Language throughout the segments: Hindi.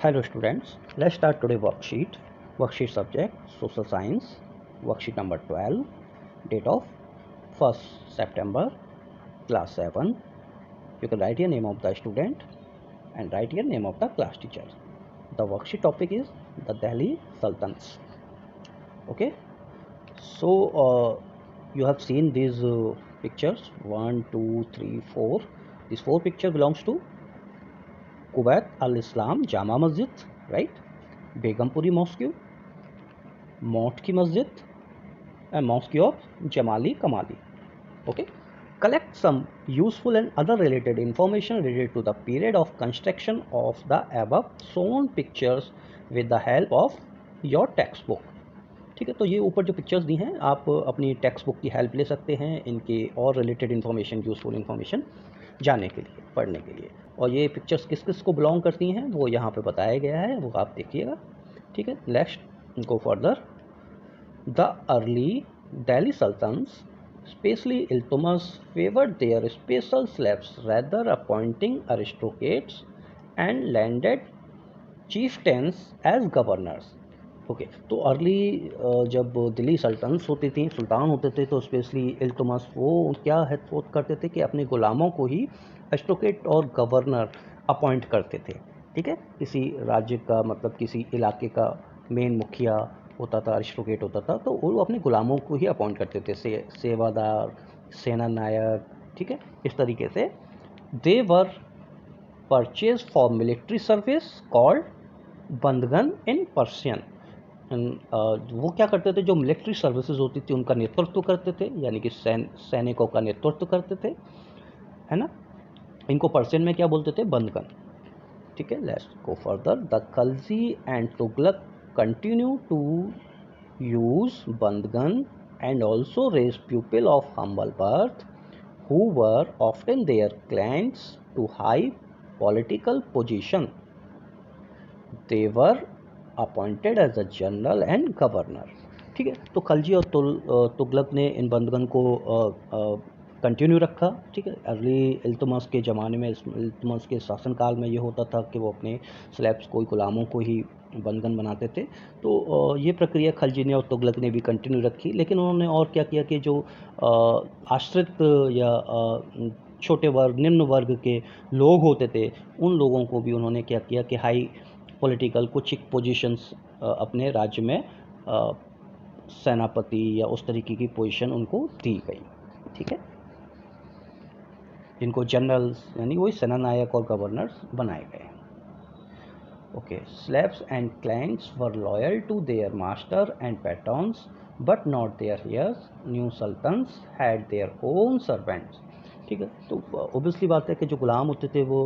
Hello students, let's start today worksheet. Worksheet subject Social Science, worksheet number 12, date of 1st September, class 7. You can write your name of the student and write your name of the class teacher. The worksheet topic is the Delhi Sultans. Okay, so you have seen these pictures 1, 2, 3, 4. These 4 pictures belongs to Kuwait Al-Islam Jama Masjid, right? Begumpuri Mosque, Mosque की मस्जिद and Mosque of Jamali Kamali. Okay. Collect some useful and other related information related to the period of construction of the above shown pictures with the help of your textbook. ठीक है, तो ये ऊपर जो पिक्चर्स दी हैं आप अपनी टेक्स्ट बुक की हेल्प ले सकते हैं इनके और रिलेटेड इन्फॉर्मेशन यूज़फुल इन्फॉर्मेशन जानने के लिए, पढ़ने के लिए। और ये पिक्चर्स किस किस को बिलोंग करती हैं वो यहाँ पे बताया गया है, वो आप देखिएगा। ठीक है, let's go further. The early Delhi Sultans, especially Iltutmish, favored their special slaves rather appointing aristocrats and landed chieftains as governors. Okay, तो अर्ली जब दिल्ली सल्तनत होती थी, सुल्तान होते थे, तो स्पेशली इल्तुतमिश वो क्या है करते थे कि अपने गुलामों को ही एस्ट्रोकेट और गवर्नर अपॉइंट करते थे। ठीक है, किसी राज्य का मतलब किसी इलाके का मेन मुखिया होता था, एस्ट्रोकेट होता था, तो वो अपने गुलामों को ही अपॉइंट करते थे, सेवादार, सेना नायक। ठीक है, इस तरीके से they were purchase for military service called bandagan in Persian. वो क्या करते थे, जो मिलिट्री सर्विसेज होती थी उनका नेतृत्व करते थे, यानी कि सैनिकों का नेतृत्व करते थे, है ना। इनको पर्शियन में क्या बोलते थे, बंदगन। ठीक है, let's go further. The Khalji and Tughlaq continue to use bandagan and also raise people of humble birth who were often their clients to high political position. They were appointed as a general and governor. ठीक है, तो खलजी और तुगलक ने इन बंदगन को कंटिन्यू रखा। ठीक है, अर्ली इल्तुतमिश के ज़माने में, इल्तुतमिश के शासनकाल में ये होता था कि वो अपने स्लेब्स को, गुलामों को ही बंदगन बनाते थे। तो ये प्रक्रिया खलजी ने और तुगलक ने भी कंटिन्यू रखी, लेकिन उन्होंने और क्या किया कि जो आश्रित या छोटे वर्ग, निम्न वर्ग के लोग होते थे, उन लोगों को भी उन्होंने क्या किया कि हाई पॉलिटिकल कुछ पोजीशंस अपने राज्य में सेनापति या उस तरीके की पोजीशन उनको दी गई। ठीक है, जिनको जनरल्स यानी वही सेना नायक और गवर्नर्स बनाए गए। Okay, slaves and clients were loyal to their master and patterns but not their heirs. New sultans had their own servants. ठीक है, तो ओबियसली बात है कि जो गुलाम होते थे वो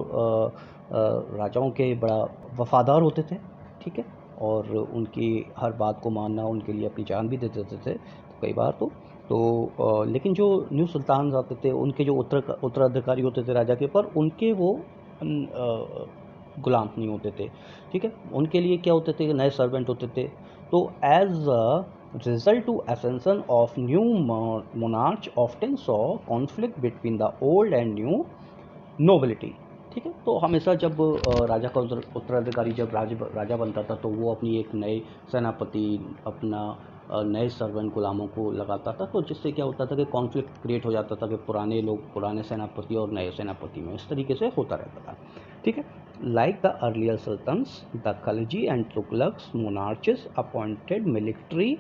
राजाओं के बड़ा वफादार होते थे। ठीक है, और उनकी हर बात को मानना, उनके लिए अपनी जान भी दे देते थे कई बार तो लेकिन जो न्यू सुल्तान आते थे, उनके जो उत्तराधिकारी होते थे राजा के ऊपर, उनके वो गुलाम नहीं होते थे। ठीक है, उनके लिए क्या होते थे, नए सर्वेंट होते थे। तो as result to ascension of new monarchs often saw conflict between the old and new nobility। ठीक है, तो हमेशा जब राजा का उत्तराधिकारी जब राजा बनता था तो वो अपनी एक नए सेनापति, अपना नए सर्वेंट गुलामों को लगाता था, तो जिससे क्या होता था कि कॉन्फ्लिक्ट क्रिएट हो जाता था कि पुराने लोग, पुराने सेनापति और नए सेनापति में इस तरीके से होता रहता था। ठीक है, like the earlier sultans, the Khalji and Tughlaq's monarchs appointed military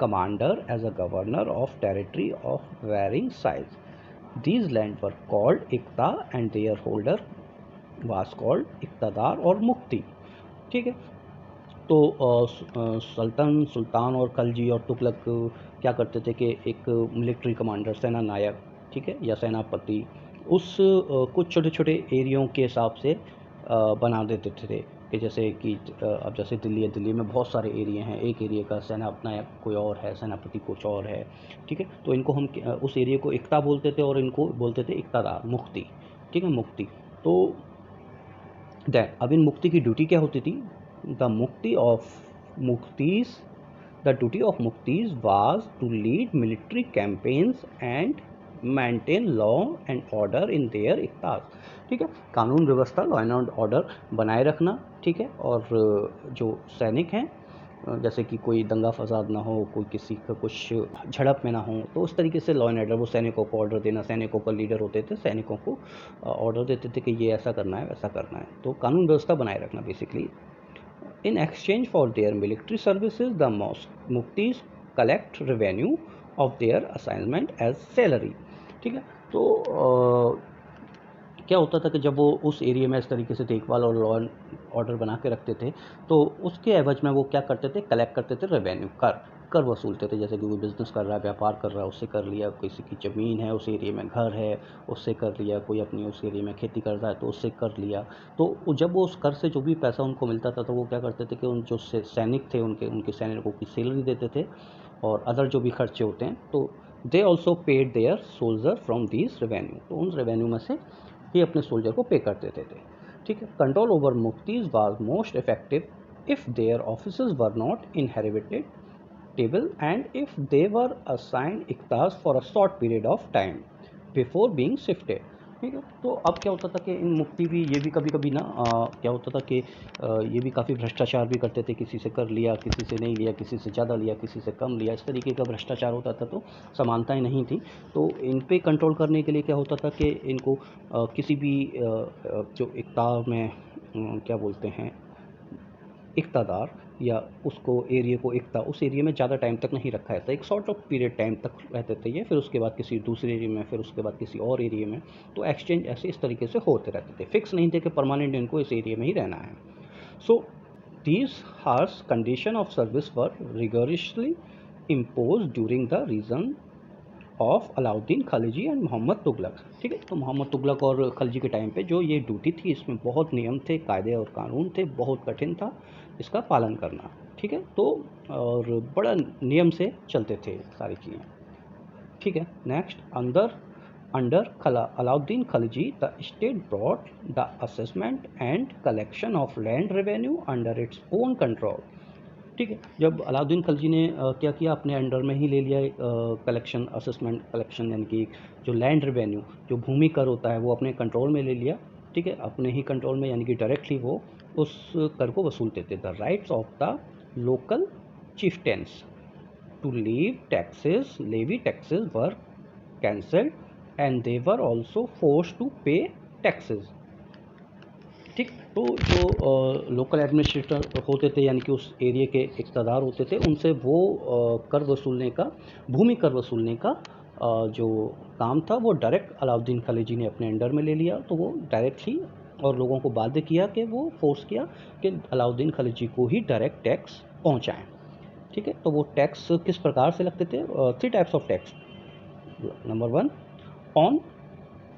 commander as a governor of territory of varying size. These lands were called Iqta and their holder was called Iqtadar और मुक्ति। ठीक है, तो सुल्तान और खलजी और तुगलक क्या करते थे कि एक मिलिट्री कमांडर, सेना नायक, ठीक है, या सेनापति उस कुछ छोटे छोटे एरियो के हिसाब से बना देते थे कि जैसे कि अब जैसे दिल्ली है, दिल्ली में बहुत सारे एरिया हैं, एक एरिया का सेना नायक कोई और है, सेनापति कुछ और है। ठीक है, तो इनको हम उस एरिया को इक्ता बोलते थे और इनको बोलते थे इक्तादार, मुक्ति। ठीक है, मुक्ति। तो दैट अब इन मुक्ति की ड्यूटी क्या होती थी, the duty of muktis was to lead military campaigns and maintain law and order in their iqtas. ठीक है, कानून व्यवस्था, लॉ एंड ऑर्डर बनाए रखना। ठीक है, और जो सैनिक हैं, जैसे कि कोई दंगा फसाद ना हो, कोई किसी का कुछ झड़प में ना हो, तो उस तरीके से लॉ एंड ऑर्डर, वो सैनिकों को ऑर्डर देना, सैनिकों का लीडर होते थे, सैनिकों को ऑर्डर देते थे कि ये ऐसा करना है, वैसा करना है, तो कानून व्यवस्था बनाए रखना basically. In exchange for their military services, the Muktis collect revenue of their assignment as salary। ठीक है, तो क्या होता था कि जब वो उस एरिया में इस तरीके से देखभाल और लॉ एंड ऑर्डर बना के रखते थे, तो उसके एवज में वो क्या करते थे, कलेक्ट करते थे रेवेन्यू, कर वसूलते थे। जैसे कि कोई बिज़नेस कर रहा है, व्यापार कर रहा है, उससे कर लिया, किसी की ज़मीन है उस एरिया में, घर है, उससे कर लिया, कोई अपनी उस एरिया में खेती कर रहा है तो उससे कर लिया। तो जब वो उस कर से जो भी पैसा उनको मिलता था, तो वो क्या करते थे कि उन जो सैनिक थे, उनके सैनिकों की सैलरी देते थे, और अदर जो भी खर्चे होते हैं, तो they also paid their soldier from these revenue. तो उन रेवेन्यू में से ये अपने सोल्जर को पे कर देते थे। ठीक है, control over muqtis was most effective if their officers were not inherited table and if they were assigned iqtas for a short period of time before being shifted. ठीक है, तो अब क्या होता था कि इन मुक्ति भी, ये भी कभी कभी ना क्या होता था कि ये भी काफ़ी भ्रष्टाचार भी करते थे, किसी से कर लिया, किसी से नहीं लिया, किसी से ज़्यादा लिया, किसी से कम लिया, इस तरीके का भ्रष्टाचार होता था, तो समानताएं नहीं थी। तो इन पे कंट्रोल करने के लिए क्या होता था कि इनको किसी भी जो इक़्तार में क्या बोलते हैं, इक़्तादार, या उसको एरिया को उस एरिया में ज़्यादा टाइम तक नहीं रखा जाता, एक शॉर्ट ऑफ पीरियड टाइम तक रहते थे ये, फिर उसके बाद किसी दूसरे एरिया में, फिर उसके बाद किसी और एरिया में, तो एक्सचेंज ऐसे इस तरीके से होते रहते थे, फिक्स नहीं थे कि परमानेंट इनको इस एरिया में ही रहना है। So these harsh condition of service were rigorously imposed during the reign of Alauddin Khilji and Mohammad Tughlaq. ठीक है, तो मोहम्मद तुगलक और खिलजी के टाइम पे जो ये ड्यूटी थी, इसमें बहुत नियम थे, कायदे और कानून थे, बहुत कठिन था इसका पालन करना। ठीक है, तो और बड़ा नियम से चलते थे सारी चीज़ें। ठीक है, next, under Alauddin Khilji the state brought the assessment and collection of land revenue under its own control. ठीक है, जब अलाउद्दीन खिलजी ने क्या किया, अपने अंडर में ही ले लिया कलेक्शन, असेसमेंट कलेक्शन, यानी कि जो लैंड रेवेन्यू, जो भूमि कर होता है, वो अपने कंट्रोल में ले लिया। ठीक है, अपने ही कंट्रोल में, यानी कि डायरेक्टली वो उस कर को वसूलते थे। The rights of the local chieftains to levy taxes were cancelled and they were also force to pay taxes. ठीक, तो जो लोकल एडमिनिस्ट्रेटर होते थे, यानी कि उस एरिया के इक़्तिदार होते थे, उनसे वो कर वसूलने का, भूमि कर वसूलने का जो काम था, वो डायरेक्ट अलाउद्दीन खिलजी ने अपने अंडर में ले लिया। तो वो डायरेक्टली, और लोगों को बाध्य किया कि वो फोर्स किया कि अलाउद्दीन खिलजी को ही डायरेक्ट टैक्स पहुंचाएं। ठीक है, तो वो टैक्स किस प्रकार से लगते थे, 3 types of tax. Number 1, on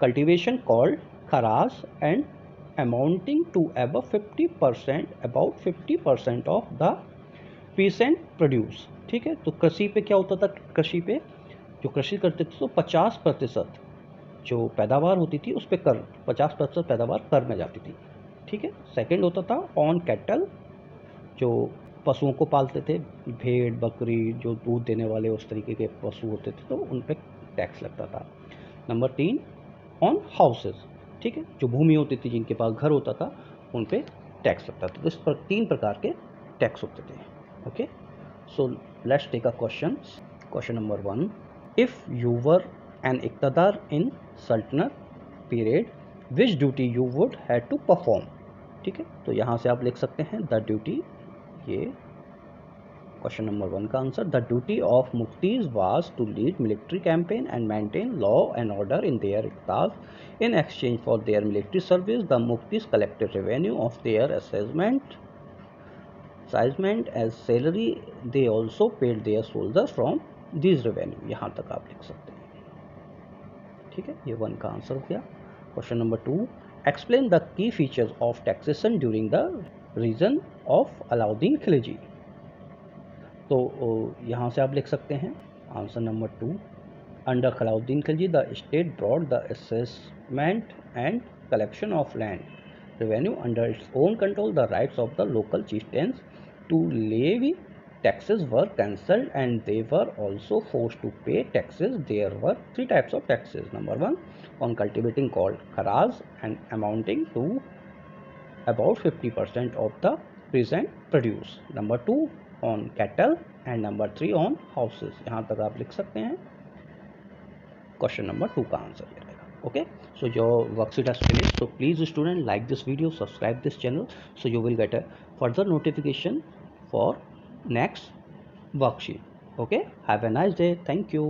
cultivation called kharaj and amounting to above 50% of the peasant produce। ठीक है, तो कृषि पे क्या होता था, कृषि पे जो कृषि करते थे, तो 50% जो पैदावार होती थी उस पे कर, 50% पैदावार कर में जाती थी। ठीक है, सेकंड होता था ऑन कैटल, जो पशुओं को पालते थे, भेड़ बकरी, जो दूध देने वाले उस तरीके के पशु होते थे, तो उन पर टैक्स लगता था। Number 3, on houses. ठीक है, जो भूमि होती थी, जिनके पास घर होता था, उन पे टैक्स लगता था। तो इस पर 3 प्रकार के टैक्स होते थे। Okay, so let's take a question. Question number 1, if you were an iqtadar in Sultanat period, which duty you would have to perform. ठीक है, तो यहाँ से आप लिख सकते हैं द ड्यूटी, ये क्वेश्चन नंबर 1 का answer, the duty of muftis was to lead military campaign and maintain law and order in their iqtas. In exchange for their military service, the Muftis collected revenue of their assessment as salary. They also paid their soldiers from these revenue। यहाँ तक आप लिख सकते हैं। ठीक है, ये 1 का आंसर हो गया। Question number 2, explain the key features of taxation during the region of Alauddin Khilji. तो यहाँ से आप लिख सकते हैं answer number 2, under Alauddin Khilji, the state brought the assessment and collection of land revenue under its own control. The rights of the local chieftains to levy taxes were cancelled and they were also forced to pay taxes. There were three types of taxes. Number one, on cultivating called kharaj and amounting to about 50% of the present produce. Number two, on cattle and number three on houses. यहाँ तक आप लिख सकते हैं. Question number 2 का आंसर ये रहेगा. Okay, so your worksheet has finished. So please student, like this video, subscribe this channel, so you will get a further notification for next worksheet. Okay, have a nice day. Thank you.